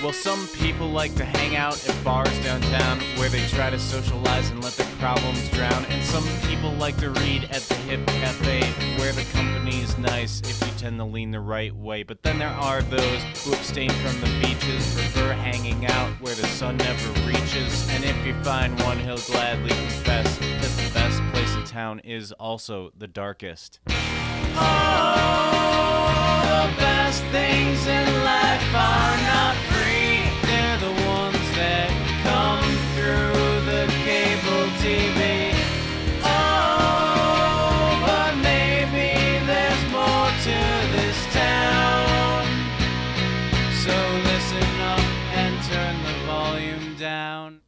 Well, some people like to hang out at bars downtown where they try to socialize and let their problems drown. And some people like to read at the hip cafe where the company's nice if you tend to lean the right way. But then there are those who abstain from the beaches, prefer hanging out where the sun never reaches. And if you find one, he'll gladly confess that the best place in town is also the darkest. Oh, the best things in life are not free. They're the ones that come through the cable TV. Oh, but maybe there's more to this town. So listen up and turn the volume down.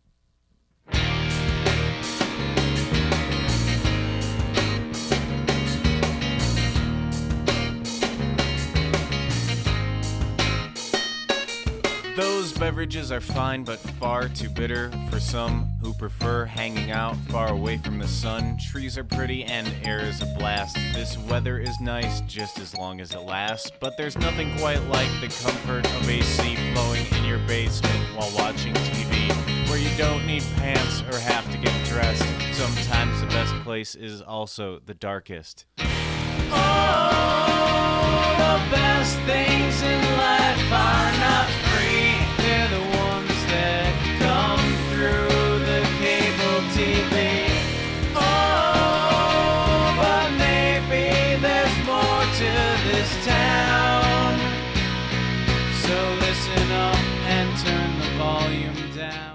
Those beverages are fine, but far too bitter for some who prefer hanging out far away from the sun. Trees are pretty and air is a blast. This weather is nice just as long as it lasts, but there's nothing quite like the comfort of AC flowing in your basement while watching TV, where you don't need pants or have to get dressed. Sometimes the best place is also the darkest. Oh, the best things in life are not free. They're the ones that come through the cable TV. Oh, but maybe there's more to this town. So listen up and turn the volume down.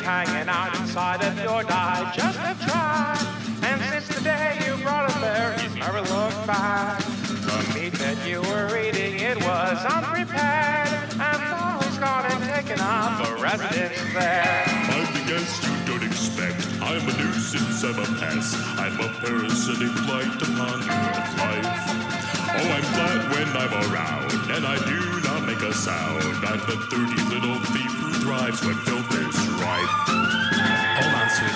Hanging out inside of your digestive tract, and since the day you brought him there, he's never looked back. The meat that you were eating, it was unprepared, and now he's gone and taken up the residence there. I'm the guest you don't expect. I'm a nuisance, I'm a pest. I'm a parasitic blight upon your life. Oh, I'm glad when I'm around, and I do not make a sound. I'm the dirty little thief who thrives when filth is rife. Hold on, sweetie.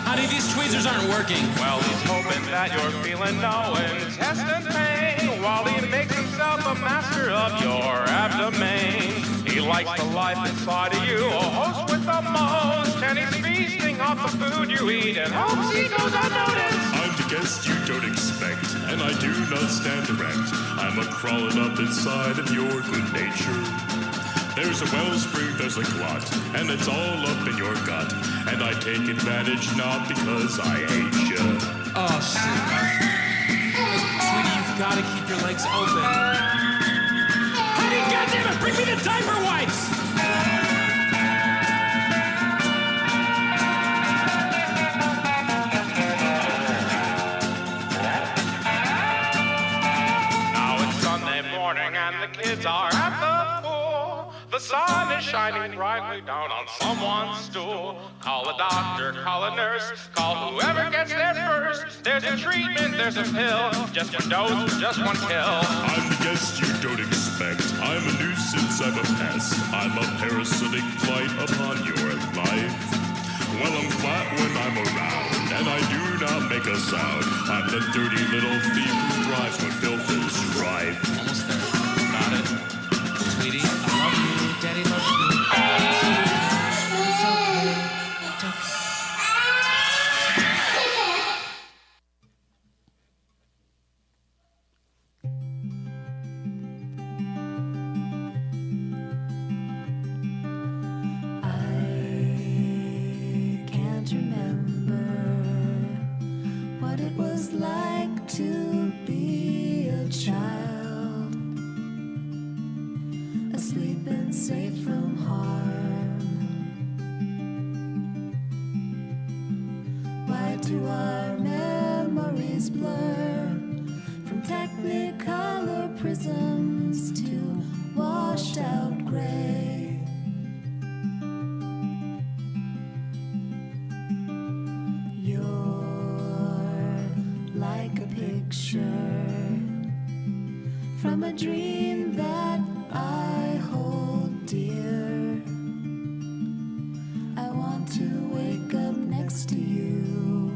Honey, these tweezers aren't working. Well, he's hoping that you're feeling no intestine pain while he makes himself a master of your abdomen. He likes the life inside of you, a host with the most, and he's feasting off the food you eat and hopes he goes unnoticed. I'm the guest you don't expect, and I do not stand erect. I'm a crawling up inside of your good nature. There's a wellspring, there's a clot, and it's all up in your gut. And I take advantage not because I hate you. Oh, shit. Sweetie, you've got to keep your legs open. Honey, goddammit, bring me the diaper wipes! Now it's Sunday morning and the kids are at the pool. The sun is shining brightly down on someone's stool. Call a doctor, call a nurse, call whoever gets there first. There's a treatment, there's a pill, just one dose, just one kill. I'm the guest you don't expect. I'm a nuisance, I'm a pest. I'm a parasitic blight upon your life. Well, I'm flat when I'm around, and I do not make a sound. I'm the dirty little thief who drives when filth is strife. Almost there. Got it. Sweetie, I love you. Daddy loves you. It's okay. It's okay. I can't remember what it was like to be a child, asleep and safe from harm. Why do our memories blur from technicolor prisms to washed out gray? You're like a picture from a dream that I hold dear. I want to wake up next to you.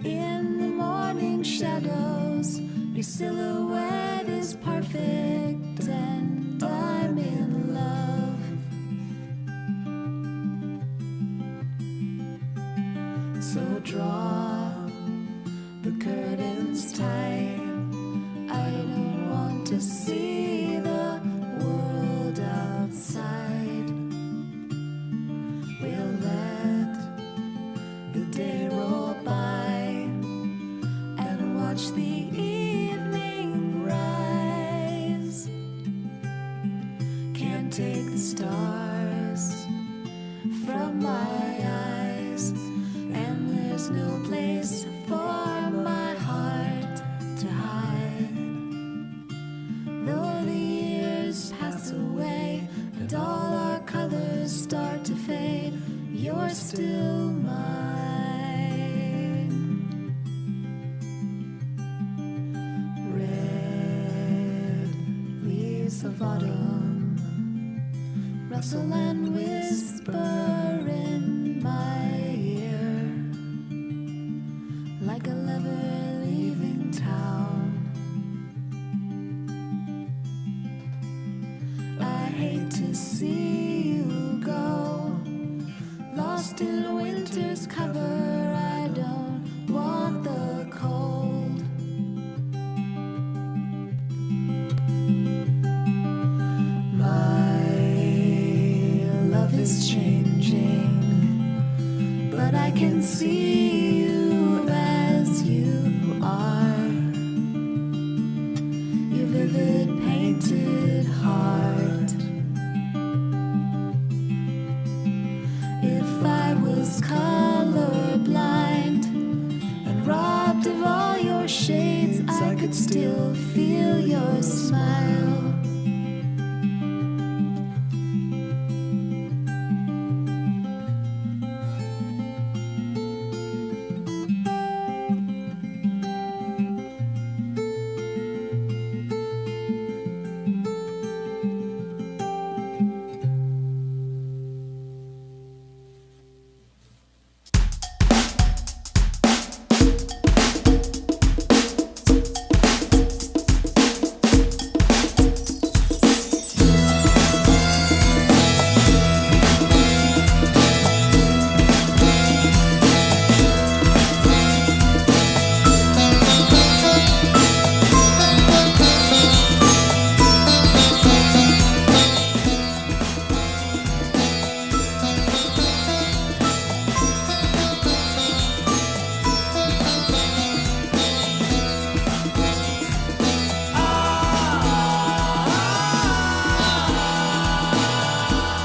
In the morning shadows, your silhouette is perfect and I'm in love. So draw the curtains tight. I don't want to see the world outside. We'll let the day roll by and watch the evening rise. Can't take the stars from my eyes, and there's no place for my heart to hide. Though the years pass away and all our colors start to fade, you're still mine. Red leaves of autumn rustle and whisper in my ear, like a lover leaving town. I hate to see you go, lost in winter's cover. I don't want the cold. My love is changing, but I can see you as you are. Your vivid painted heart. If I was colorblind and robbed of all your shades, I could still feel your smile.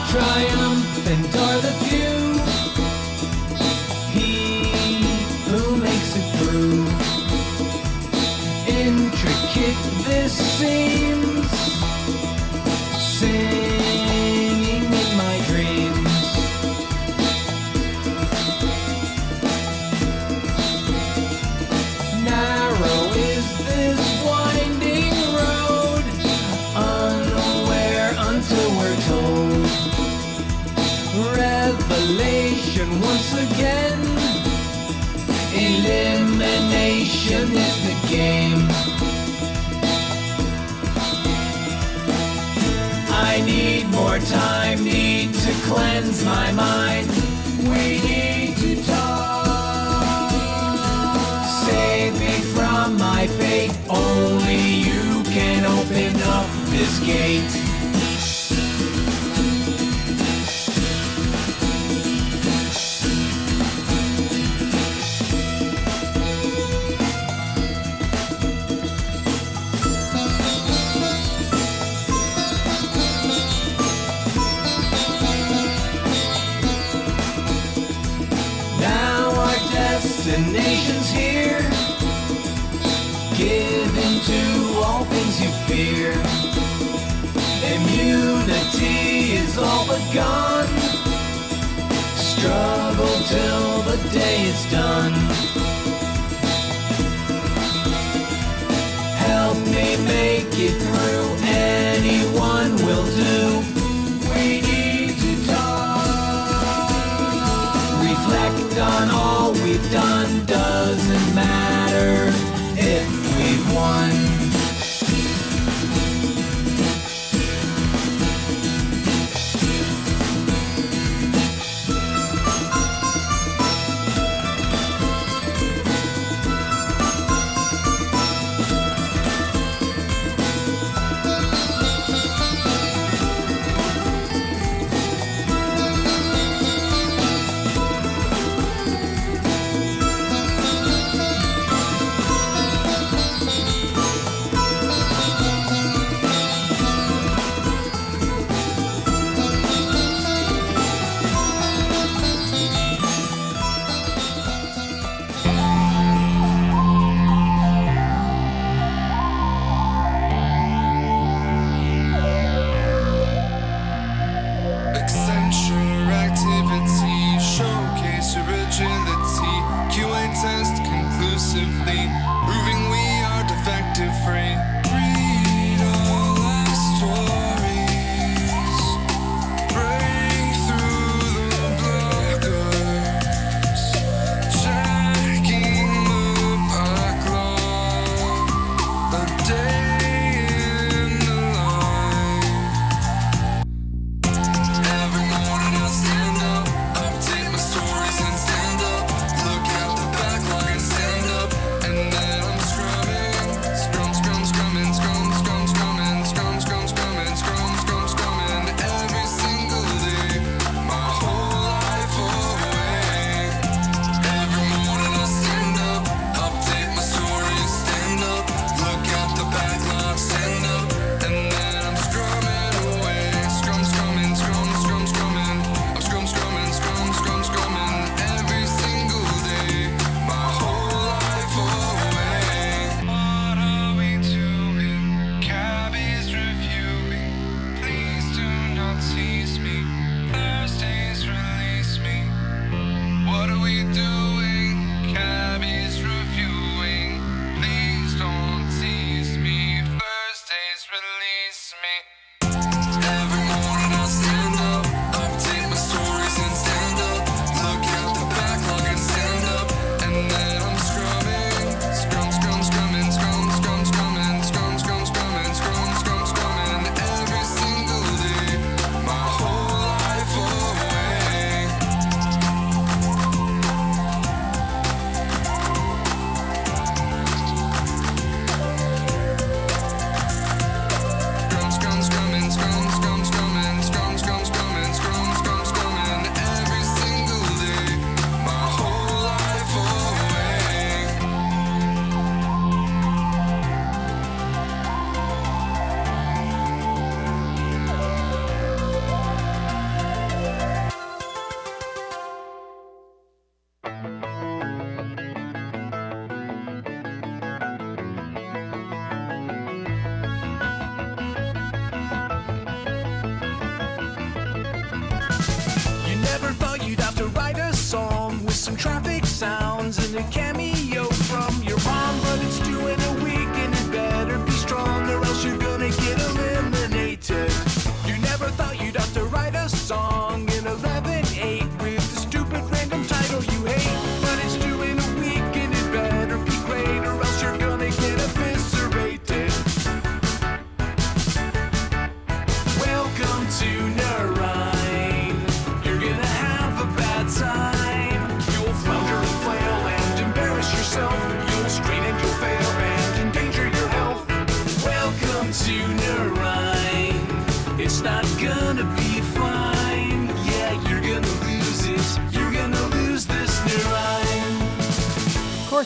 Triumphant are the few, he who makes it through. Intricate this seems, singing in my dreams. Narrow is this winding road, unaware until we're told. once again. Elimination is the game. I need more time, need to cleanse my mind. We need to talk. Save me from my fate. Only you can open up this gate. Destination's here. Give in to all things you fear. Immunity is all but gone. Struggle till the day is done. Help me make it through. Anyone will do. We need to talk. Reflect on all we've done. Doesn't matter if we've won.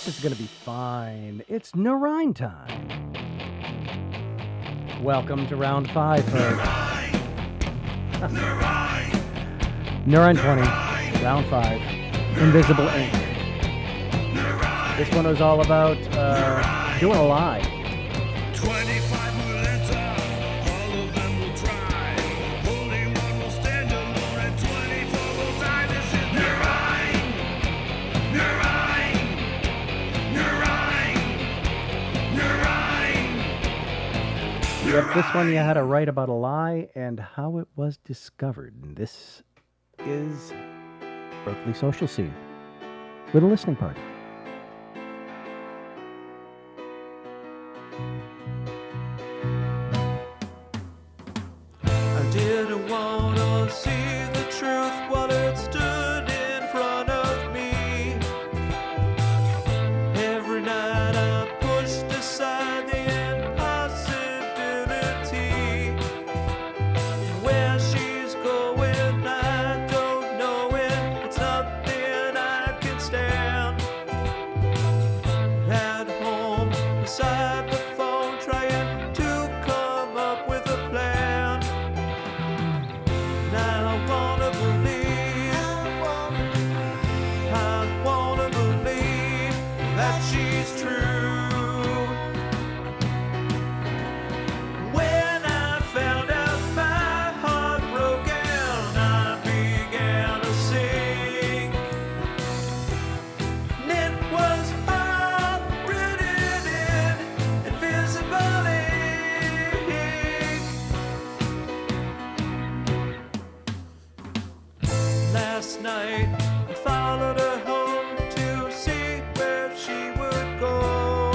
this is going to be fine. It's Nur Ein time. Welcome to round 5, folks. Nur Ein 20, round 5, Invisible Ink. This one was all about doing a lie. 25 will enter, all of them will try. Only one will stand alone, and 24 will die. This is Nur Ein, Nur Ein, Nur Ein, Nur Ein. Yep, this one you had to write about a lie and how it was discovered. And this is Berkeley Social Scene with a listening party. I didn't want to see the truth while it stood in front of me. Every night I pushed aside the impossibility. Where she's going, I don't know it. It's nothing I can stand. At home, beside the phone, trying to come up with a plan. Now I wanna believe that she's true. When I found out my heart broken, I began to sing. And it was all written in invisible ink. Last night I followed her home to see where she would go.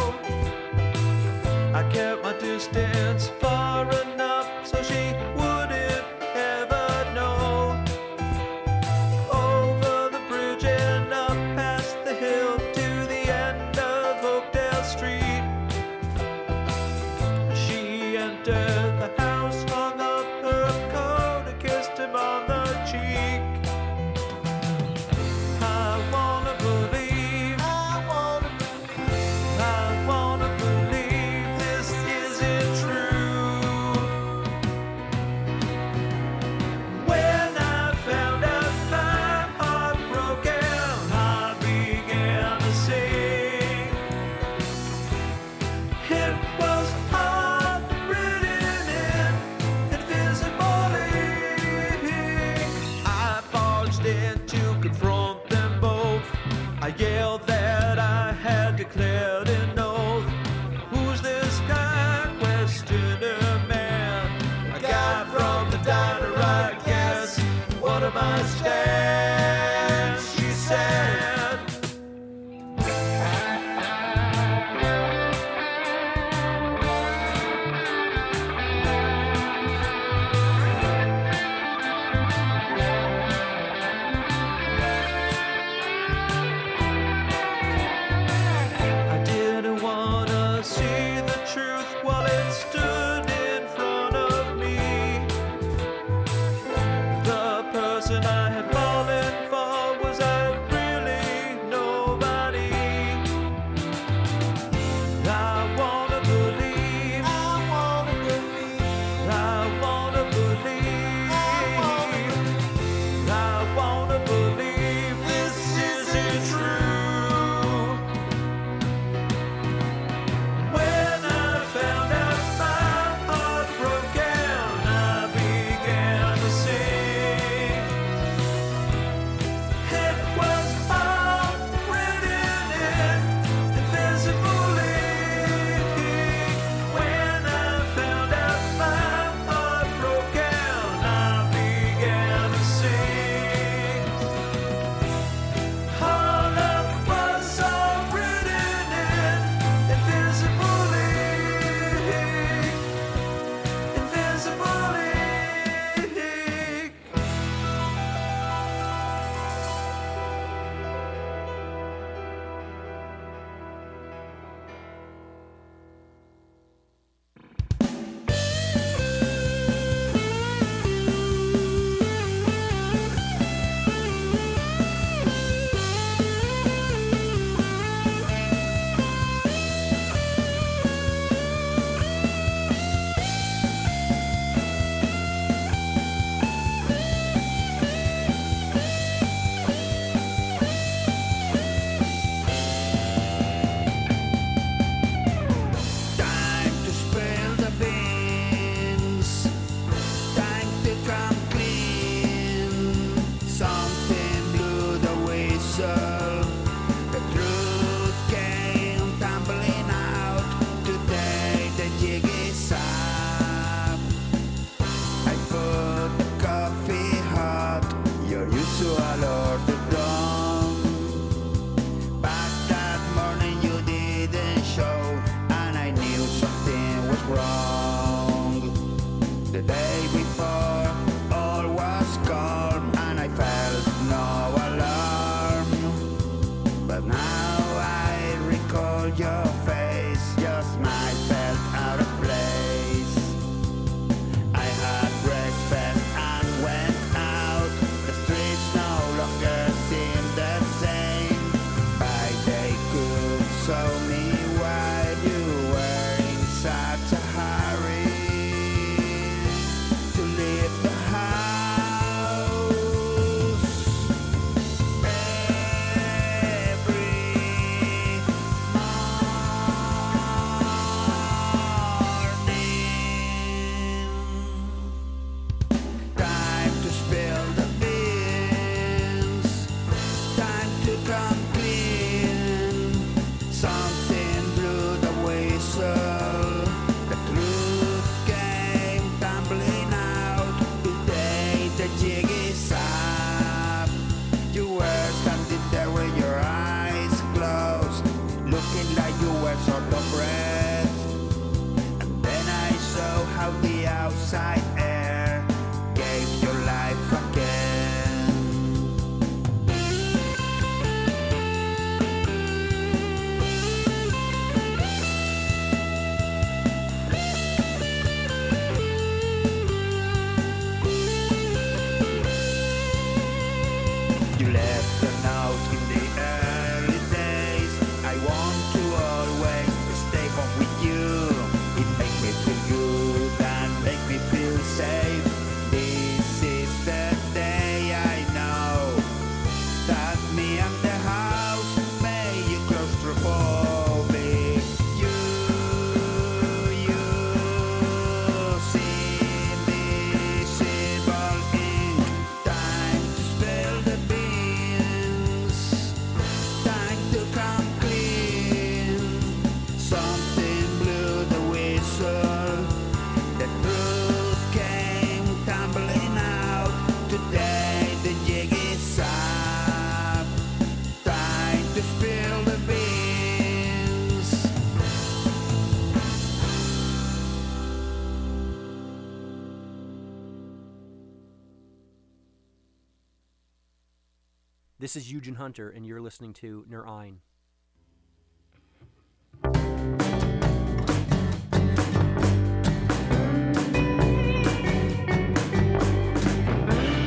This is Eugen Hunter, and you're listening to Nur Ein.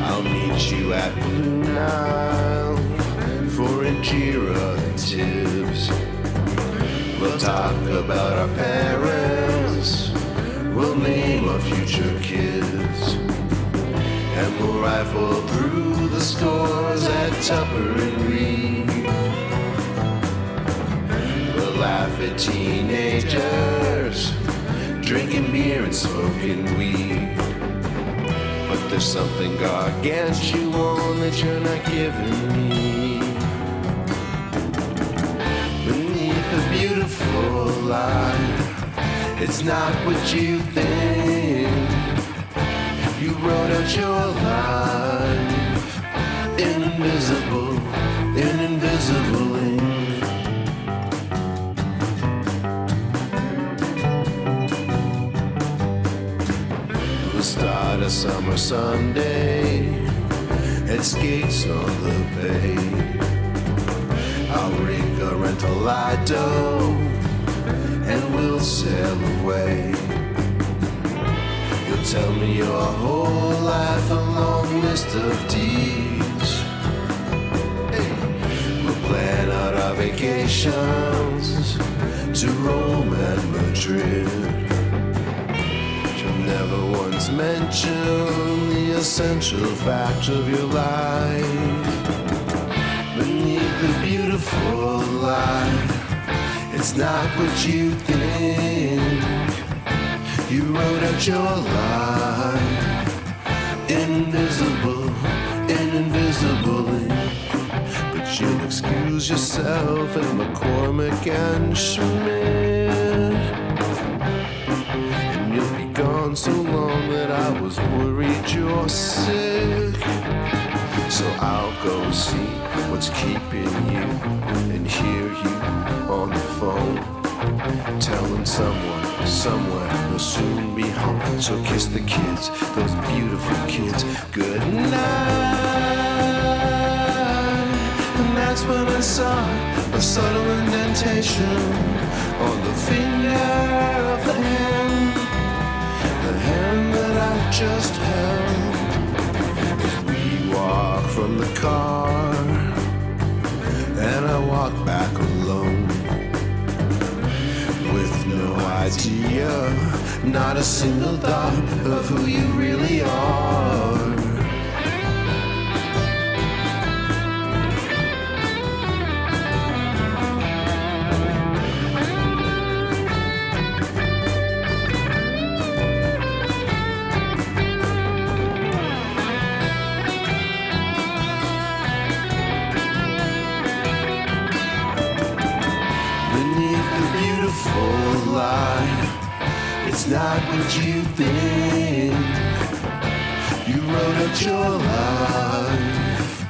I'll meet you at Blue Nile for Injera and tips. We'll talk about our parents. We'll name our future kids. And we'll rifle through the scores at Tupper and Reed. We'll laugh at teenagers drinking beer and smoking weed. But there's something gargantuan that you're not giving me. Beneath a beautiful light, it's not what you think. You wrote out your life in invisible ink. We'll start a summer Sunday at skates on the bay. I'll rig a rental Lido and we'll sail away. You'll tell me your whole life, a long list of deeds. Hey. We'll plan out our vacations to Rome and Madrid. You'll never once mention the essential fact of your life. Beneath the beautiful light, it's not what you think. You wrote out your life in invisible ink. But you'll excuse yourself at McCormick and Schmidt. And you'll be gone so long that I was worried you're sick. So I'll go see what's keeping you and hear you on the phone. Telling someone, somewhere, will soon be home. So kiss the kids, those beautiful kids, good night. And that's when I saw a subtle indentation on the finger of the hand that I just held. As we walk from the car, and I walk back alone. With no idea, not a single thought of who you really are. It's not what you think. You wrote out your life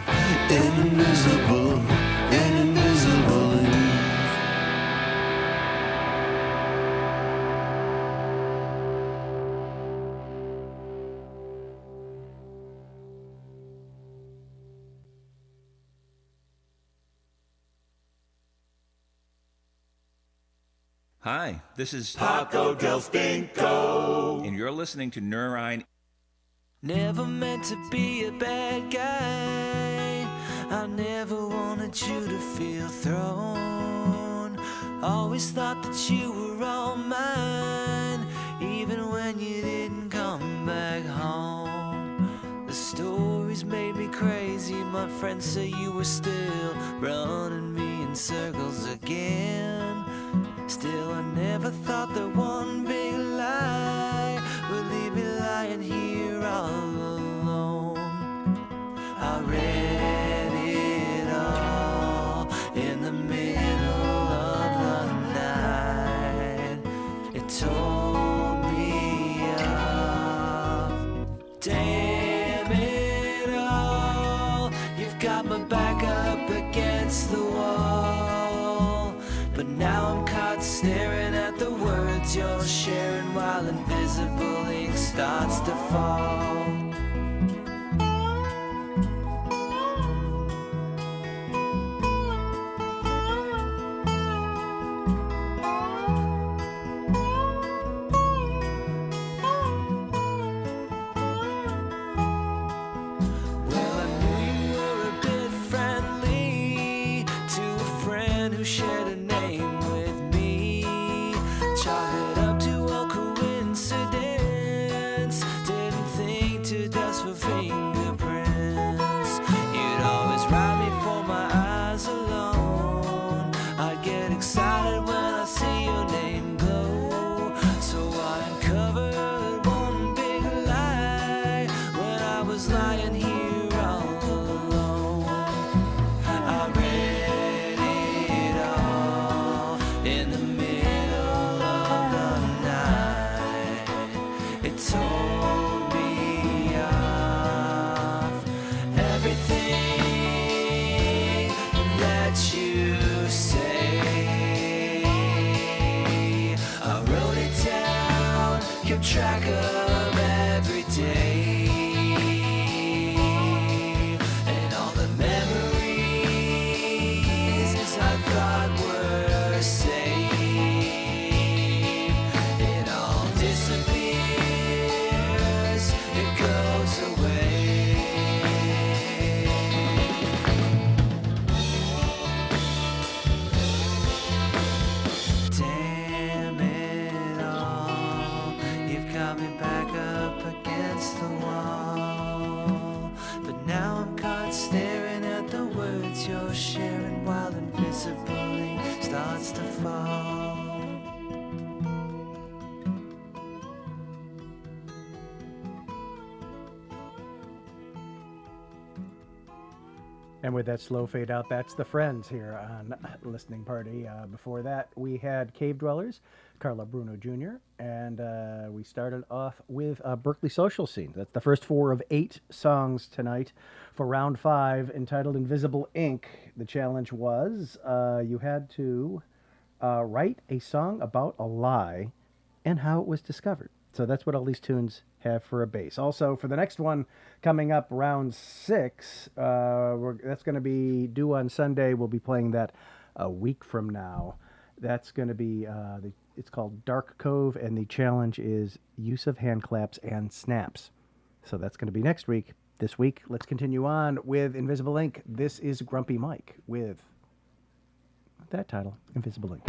in invisible ink. Hi, this is Paco Del Stinko, and you're listening to Nur Ein. Never meant to be a bad guy. I never wanted you to feel thrown. Always thought that you were all mine, even when you didn't come back home. The stories made me crazy. My friends say you were still running me in circles again. Still, I never thought that one big lie would leave me lying here all alone. I read it all in the middle of the night. It told me of, damn it all, you've got my back up against the wall. But now I'm caught staring at the words you're sharing while invisible ink starts to fall. track of every day and all the memories I thought were safe. It all disappears, it goes away. Damn it all, you've got me back up against the wall. But now I'm caught staring at the words you're sharing while invisible ink starts to fall. And with that slow fade out, that's the Friends here on Listening Party. Before that, we had Cave Dwellers, Carla Bruno Jr., and we started off with Berkeley Social Scene. That's the first 4 of 8 songs tonight for round 5, entitled Invisible Ink. The challenge was you had to write a song about a lie and how it was discovered. So that's what all these tunes have for a base. Also, for the next one coming up, round 6, that's going to be due on Sunday. We'll be playing that a week from now. That's going to be, it's called Dark Cove, and the challenge is use of hand claps and snaps. So that's going to be next week. This week, let's continue on with Invisible Ink. This is Grumpy Mike with that title, Invisible Ink.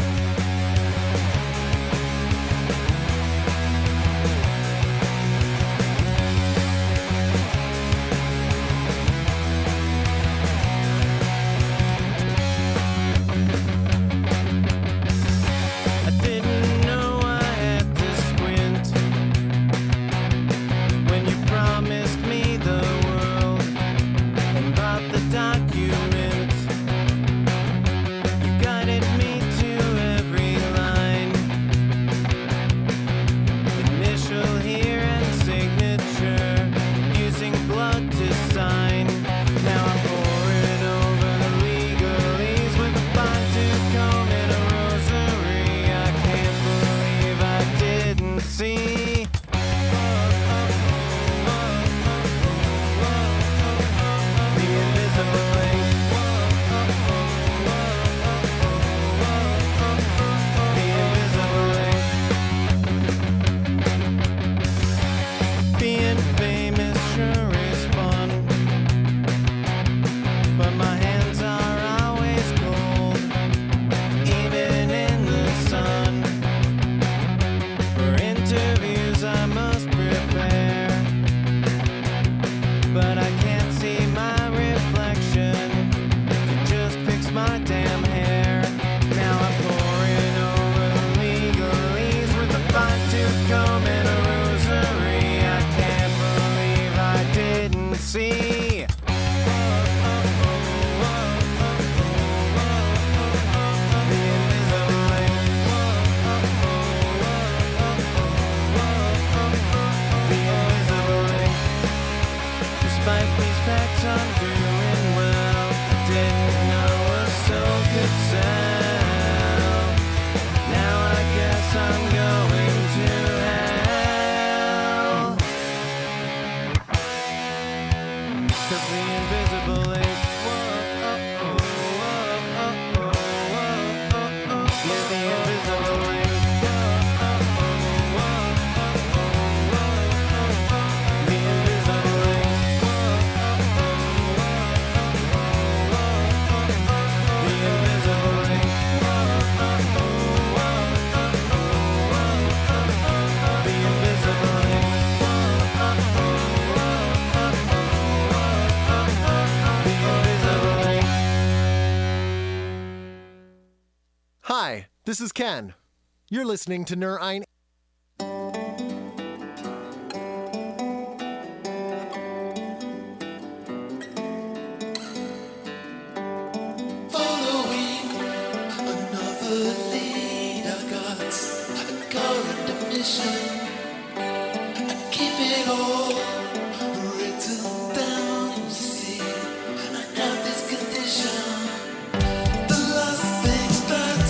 Hi, this is Ken. You're listening to Nur Ein. Following another lead, I got a current mission. I keep it all written down. You see, I have this condition. The last thing that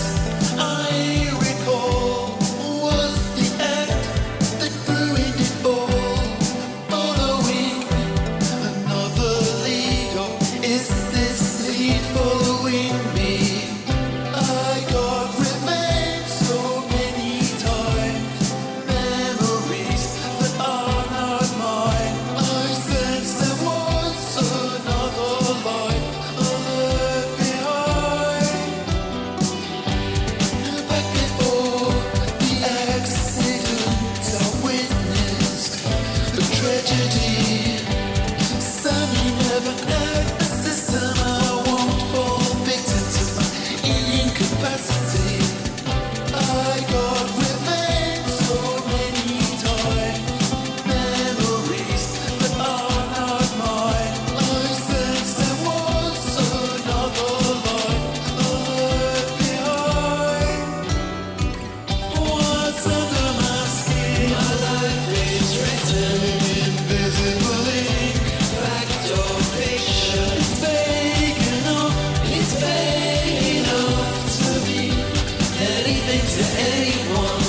I recall was the act that written invisible ink. Fact or fiction, it's vague enough. It's vague enough to mean anything to anyone.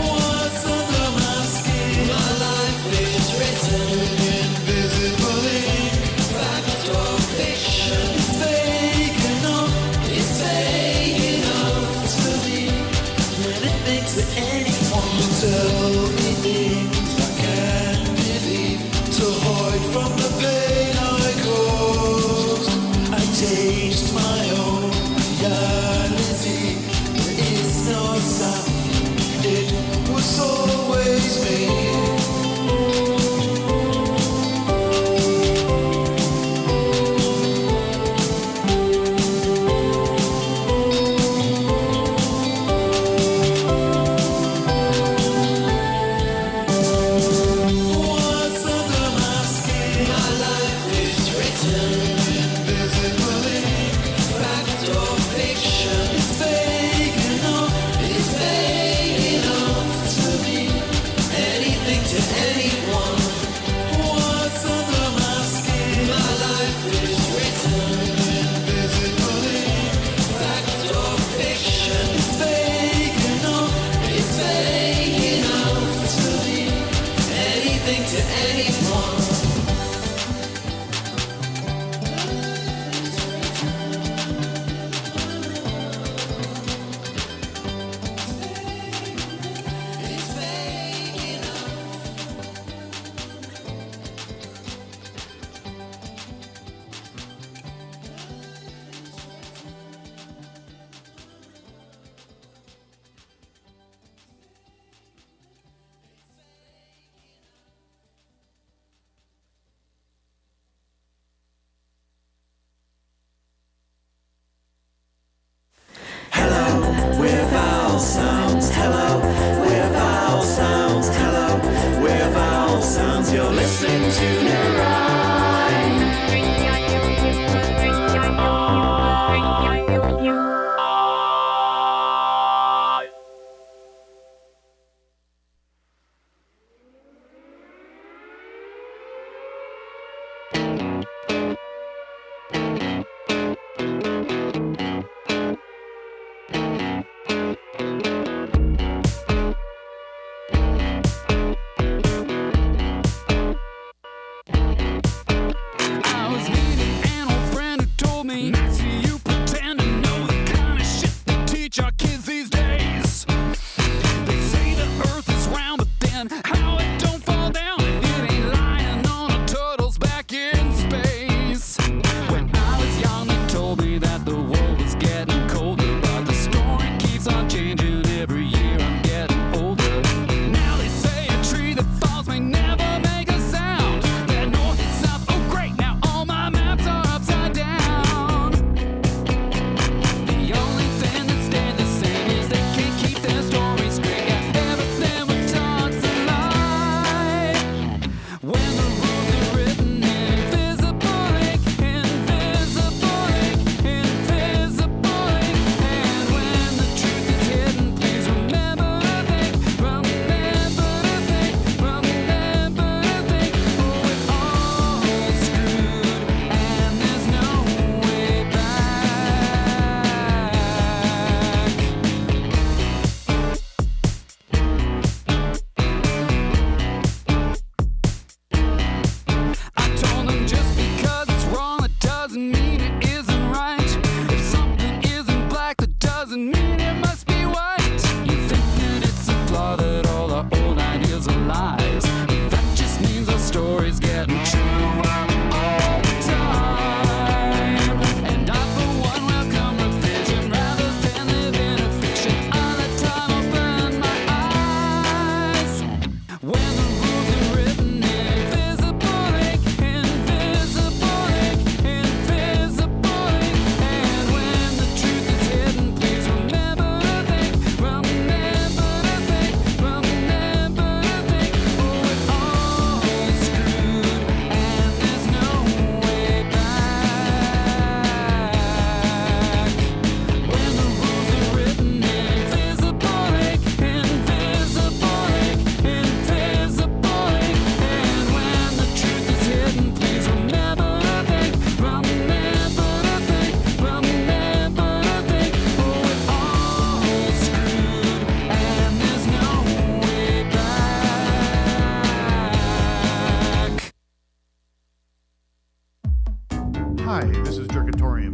What's under my skin? My life is written invisible ink. Fact or fiction, it's vague enough. It's vague enough to mean anything to anyone. You tell me things I can't believe to hide from the pain I caused. I changed my own reality. There is no sign. It was always me. What's under my skin? My life is written invisible ink. Fact or fiction, it's vague enough. It's vague enough to mean anything to anyone. What's under my skin? My life is written invisible ink. Fact or fiction, it's vague enough. It's vague enough to mean anything to anyone. It's vague enough. Hello, we're vowel sounds. Hello, we're vowel sounds. Hello, we're vowel sounds. You're listening to Nur Ein.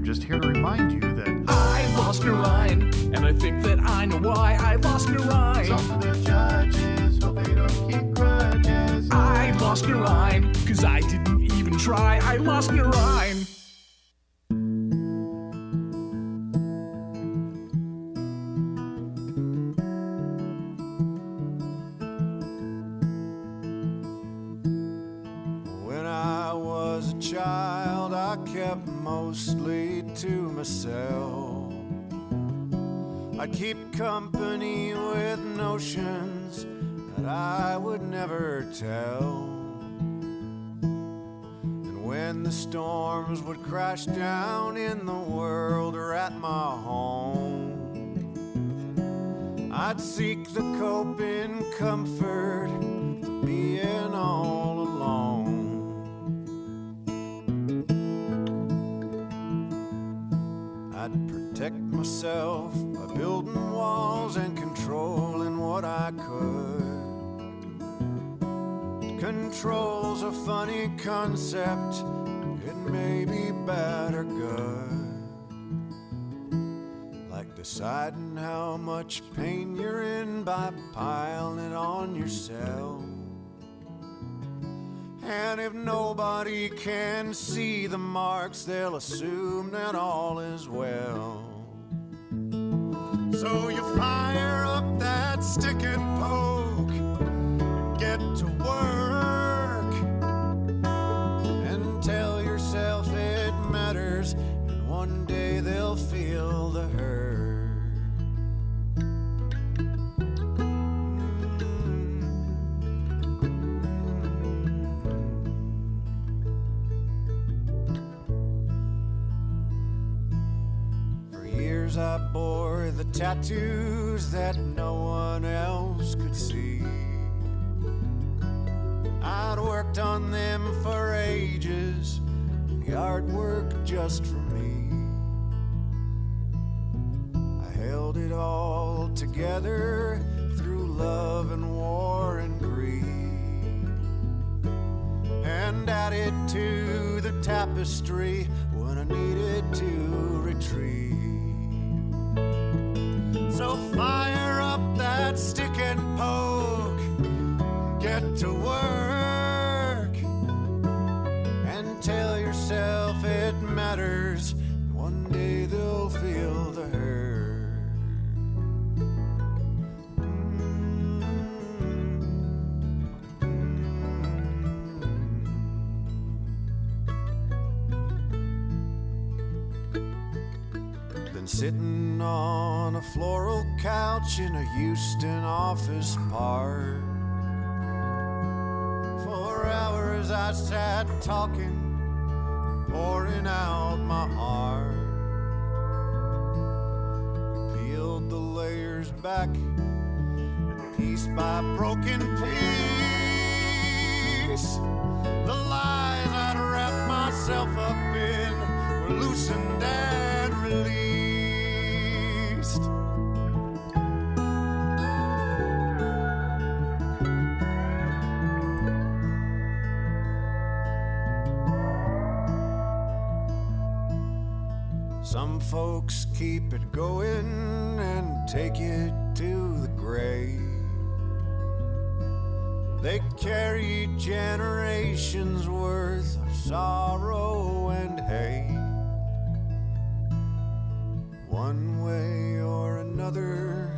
just here to remind you that I lost Nur Ein, and I think that I know why I lost Nur Ein. it's all for the judges, hope they don't keep grudges. I lost Nur Ein, cause I didn't even try. I lost Nur Ein. When I was a child, I kept mostly to myself. I'd keep company with notions that I would never tell. And when the storms would crash down in the world or at my home, I'd seek the coping comfort of being all alone. I'd protect myself by building walls and controlling what I could. Control's a funny concept, it may be bad or good. Like deciding how much pain you're in by piling it on yourself. And if nobody can see the marks, they'll assume that all is well. So you fire up that stick and poke, and get to work, and tell yourself it matters, and one day they'll feel the hurt. I bore the tattoos that no one else could see. I'd worked on them for ages, the artwork just for me. I held it all together through love and war and greed, and added to the tapestry when I needed to retreat. So fire up that stick and poke, get to work, and tell yourself it matters, and one day they'll feel the hurt. Been sitting on a floral couch in a Houston office park. For hours I sat talking, pouring out my heart. We peeled the layers back, and piece by broken piece, the lies I'd wrapped myself up in were loosened and released. Some folks keep it going and take it to the grave. They carry generations worth of sorrow and hate. One way or another,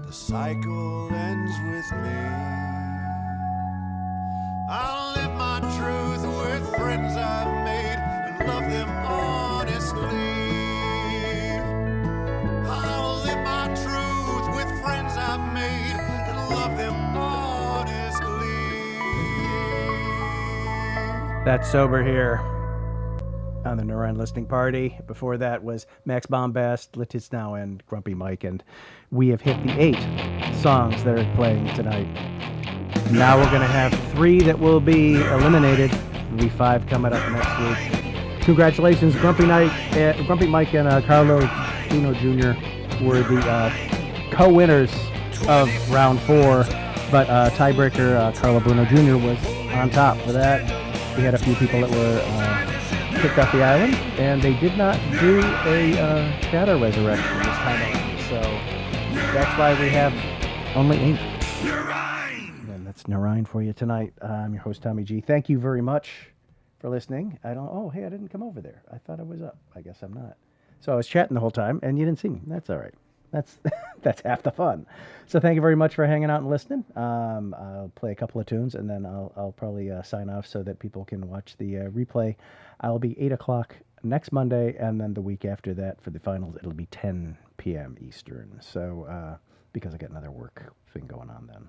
the cycle ends with me. I'll live my truth with friends I've made and love them honestly. I'll live my truth with friends I've made and love them honestly. That's Sober here on the Nur Ein Listening Party. Before that was Max Bombast, Let's Now, and Grumpy Mike. And we have hit the 8 songs that are playing tonight. Now we're going to have 3 that will be eliminated. There'll be 5 coming up next week. Congratulations, Grumpy Mike and Carlo Bruno Jr. were the co-winners of round 4, but tiebreaker Carlo Bruno Jr. was on top for that. We had a few people that were kicked off the island, and they did not do a shadow resurrection this time around. So that's why we have only 8. And that's Nur Ein for you tonight. I'm your host, Tommy G. Thank you very much for listening. I didn't come over there. I thought I was up. I guess I'm not. So I was chatting the whole time, and you didn't see me. That's all right. That's half the fun. So thank you very much for hanging out and listening. I'll play a couple of tunes, and then I'll probably sign off so that people can watch the replay. I'll be 8 o'clock next Monday, and then the week after that for the finals, it'll be 10 p.m. Eastern. So because I got another work thing going on then.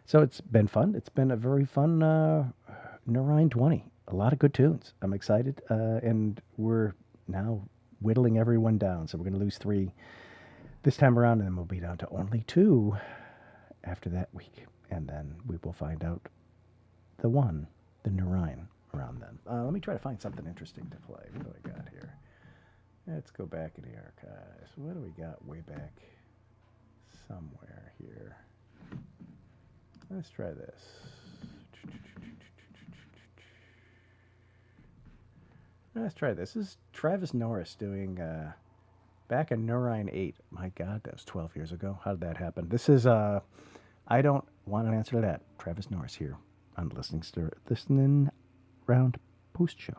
So it's been fun. It's been a very fun Nur Ein 20. A lot of good tunes. I'm excited, and we're now whittling everyone down. So we're going to lose 3 this time around, and then we'll be down to only 2 after that week. And then we will find out the Nur Ein, around then. Let me try to find something interesting to play. What do I got here? Let's go back in the archives. What do we got way back somewhere here? Let's try this. Let's try this. This is Travis Norris doing back in Nur Ein 8. My God, that was 12 years ago. How did that happen? This is I don't want an answer to that. Travis Norris here on Listening Round Post Show.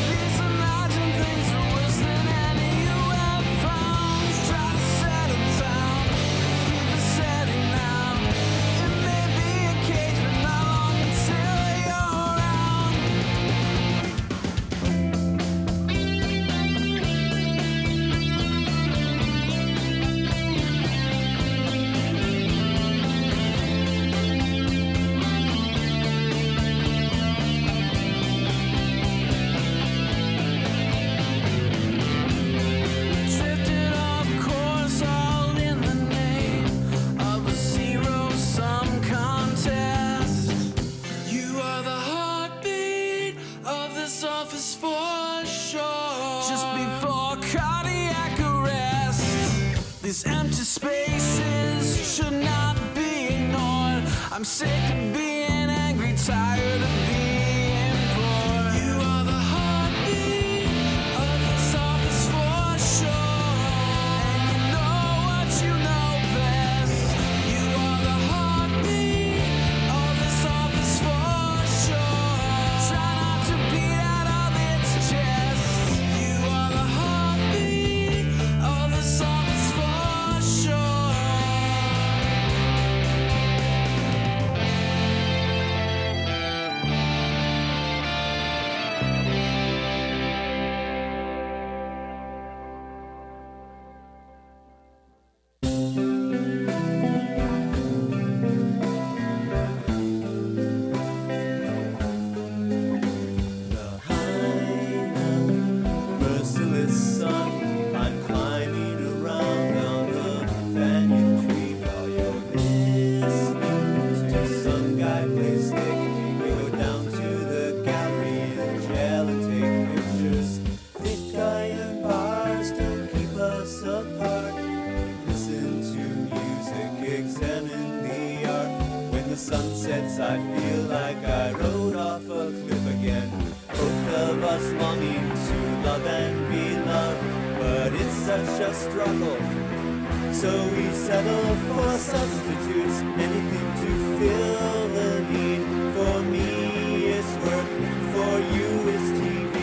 These imagined things are worse than any you ever just before cardiac arrest. These empty spaces should not be ignored. I'm sick of being angry, tired of being bored. You are the heartbeat of this office for sure, and you know what you know best. You are the heartbeat of this office for sure. Try not to beat out of its chest. You are the heartbeat of this office for sure. Merciless sun, I'm climbing around on a banyan tree while you're listening to some guy play stick. Go down to the gallery and gel and take pictures. Thick iron bars don't keep us apart. Listen to music, examine the art. When the sun sets, I feel like I rode off a cliff again. Both of us longing to love and be loved, but it's such a struggle. So we settle for substitutes, anything to fill the need. For me it's work, for you it's TV.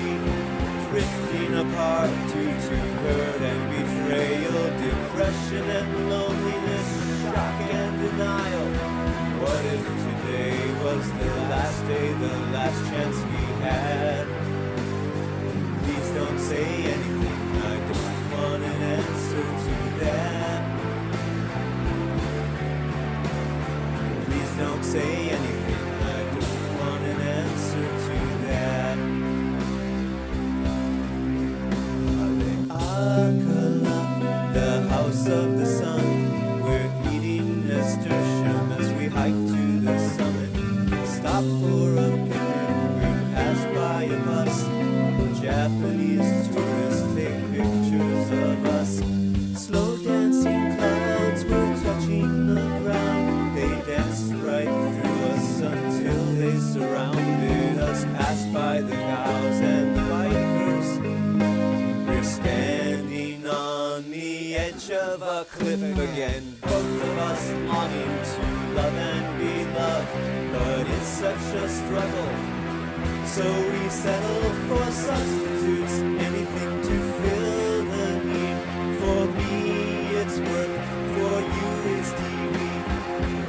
Drifting apart due to hurt and betrayal, depression and loneliness, shock and denial. What if today was the last day, the last chance we had? Please don't say anything, I don't want an answer to that. Please don't say anything, I don't want an answer to that. Alcala, the house of the sun, we're eating nasturtium as we hike to the summit. Stop for a picnic, we're passed by a bus. Japanese tourists take pictures of us. Slow dancing clouds were touching the ground. They danced right through us until they surrounded us. Passed by the cows and the vipers. We're standing on the edge of a cliff again. Both of us longing to love and be loved, but it's such a struggle. So we settle for substitutes, anything to fill the need. For me it's work, for you it's TV.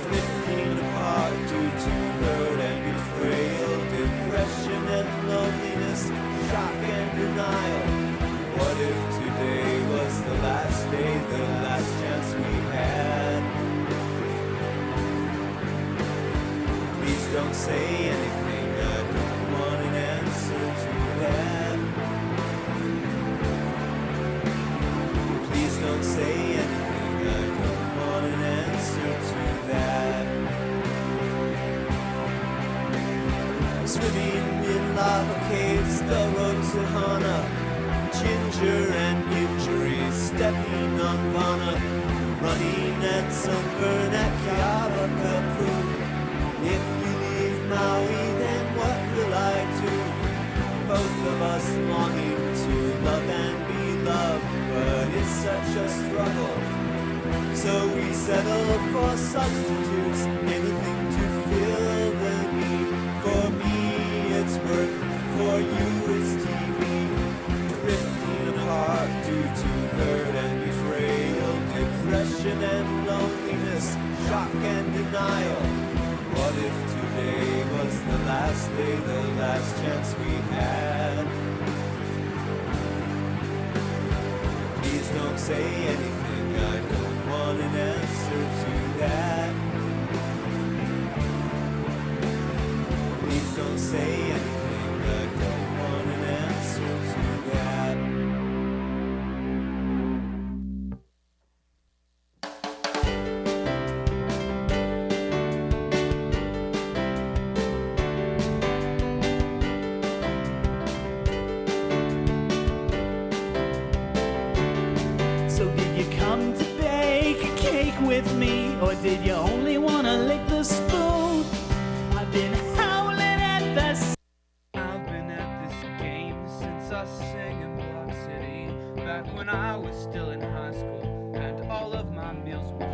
Drifting apart due to hurt and betrayal, depression and loneliness, shock and denial. What if today was the last day, the last chance we had? Please don't say anything, I don't want an answer to that. Please don't say anything, I don't want an answer to that. Swimming in lava caves, the road to Hana. Ginger and injury, stepping on Vana. Running and sunburn at Kiawakapu. If you leave Maui, then what will I do? Both of us longing to love and be loved, but it's such a struggle. So we settle for substitutes, anything to fill the need. For me it's work, for you it's TV. Drifting apart due to hurt and betrayal, depression and loneliness, shock and denial. What if today was the last day, the last chance we had? Please don't say anything, I don't want an answer to that. Please don't say anything, I don't want an answer to that. with me, or did you only wanna lick the spoon? I've been howling at the I've been at this game since I sang in Block City, back when I was still in high school, and all of my meals were